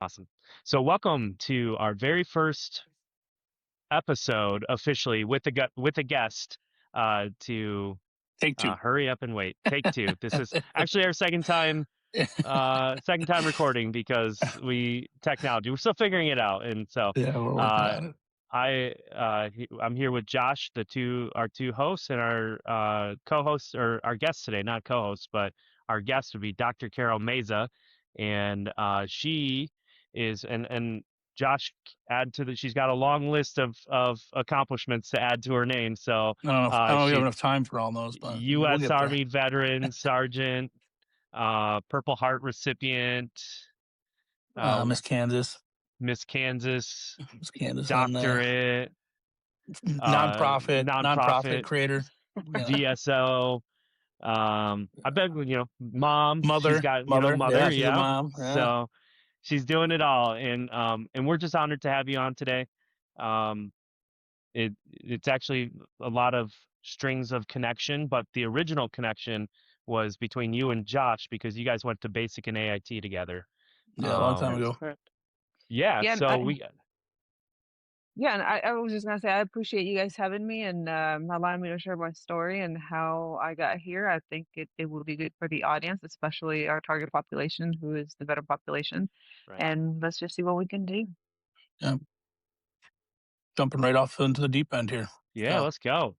Awesome. So welcome to our very first episode officially with a guest to Take two. hurry up and wait. Take two. This is actually our second time recording because we're still figuring it out. And so Yeah, we're working uh on it. I'm here with Josh, our two hosts, and our co-hosts, or our guests today, not co-hosts, but our guest would be Dr. Carol Meza, and she is and Josh she's got a long list of accomplishments to add to her name. So I don't know if we have she enough time for all those, but we'll U.S. get there. Army veteran, sergeant, Purple Heart recipient, uh, Miss Kansas, Miss Kansas, Miss Kansas on there. doctorate, Nonprofit nonprofit, creator, VSO. I bet mom. She's got mother. mother. Yeah, she's a Yeah, mom. Yeah, so she's doing it all, and we're just honored to have you on today. Um, it's actually a lot of strings of connection, but the original connection was between you and Josh because you guys went to basic and AIT together. yeah, a long time That's ago. correct. Yeah, Yeah, and so I yeah, and I was just gonna say I appreciate you guys having me and allowing me to share my story and how I got here. I think it will be good for the audience, especially our target population, who is the veteran population. right. And let's just see what we can do. Yeah, jumping right off into the deep end here. Yeah, So, let's go.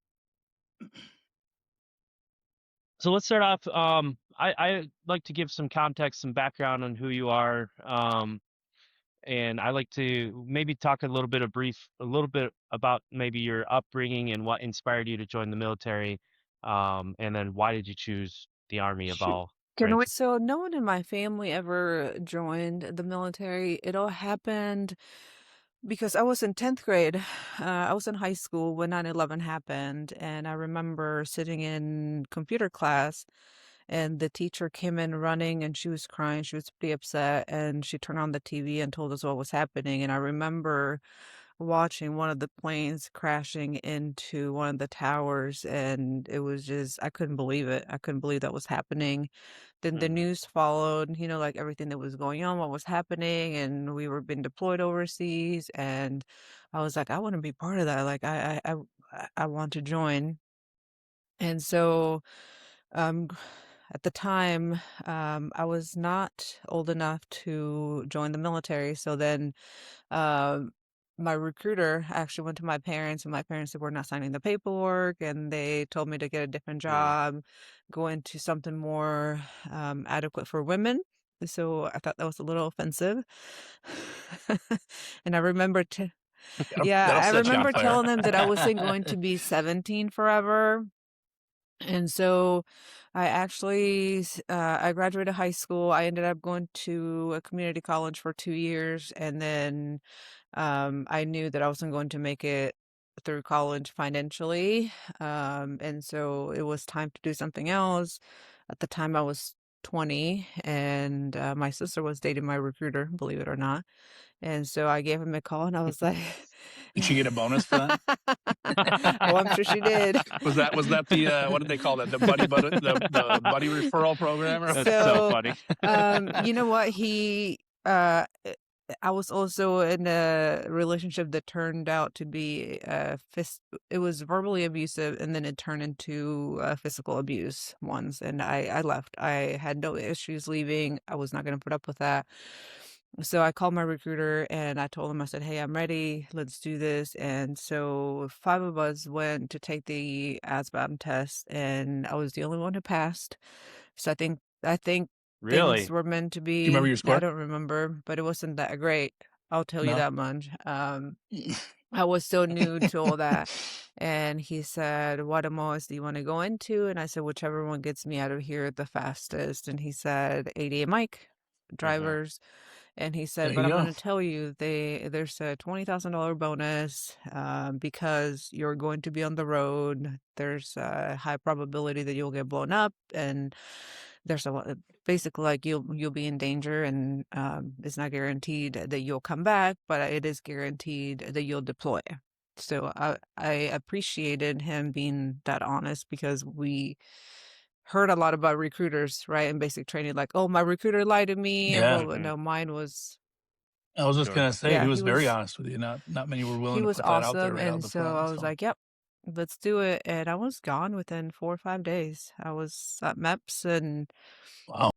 So let's start off. I like to give some context, some background on who you are. And I like to maybe talk a little bit about maybe your upbringing and what inspired you to join the military. And then why did you choose the Army of Shoot. all Can we? ranks? So no one in my family ever joined the military. It all happened because I was in 10th grade. I was in high school when 9/11 happened, and I remember sitting in computer class, and the teacher came in running, and she was crying. She was pretty upset, and she turned on the TV and told us what was happening. And I remember watching one of the planes crashing into one of the towers, and it was just I couldn't believe it. I couldn't believe that was happening. Then the Hmm. news followed, like everything that was going on, what was happening, and we were being deployed overseas, and I was like, I want to be part of that. Like I want to join. And so um g- at the time, I was not old enough to join the military. So then um, my recruiter actually went to my parents, and my parents said, "We're not signing the paperwork." And they told me to get a different Mm. job, go into something more adequate for women. So I thought that was a little offensive. And I remember, yeah, that'll I set you on remember fire. telling them that I wasn't going to be 17 forever. And so I graduated high school. I ended up going to a community college for 2 years, and then I knew that I wasn't going to make it through college financially. And so it was time to do something else. At the time, I was 20, and my sister was dating my recruiter, believe it or not. And so I gave him a call, and I was like, Did she get a bonus for that? "Oh, I'm sure she did." Was that the what did they call that? The buddy referral program or That's so So, funny. you know what? I was also in a relationship that turned out to be it was verbally abusive, and then it turned into physical abuse once, and I left. I had no issues leaving. I was not going to put up with that. So I called my recruiter and I told him, I said, "Hey, I'm ready. Let's do this." And so five of us went to take the ASVAB test, and I was the only one who passed. So I think things Really? were meant to Do you remember be. your I score? don't remember, but it wasn't that great. I'll tell you No. that much. I was so new to all that. And he said, "What MOS do you want to go into?" And I said, "Whichever one gets me out of here the fastest." And he said, "ADA Mike, Hmm. drivers." And he There said, "But you I'm go. gonna tell you, there's a $20,000 bonus, because you're going to be on the road. There's a high probability that you'll get blown up, and there's a lot basically, like, you'll be in danger, and, it's not guaranteed that you'll come back, but it is guaranteed that you'll deploy." So I appreciated him being that honest because we heard a lot about recruiters, right, in basic training, like, "Oh, my recruiter lied to me," and Yeah. blah, blah. Hmm. No, mine was I was just Sure. gonna say he Yeah, was very honest with you. Not many were he willing to was put that out there awesome, right out of and the so plant, I was so like, "Yep, let's do it," and I was gone within 4 or 5 days. I was at MEPS, and wow.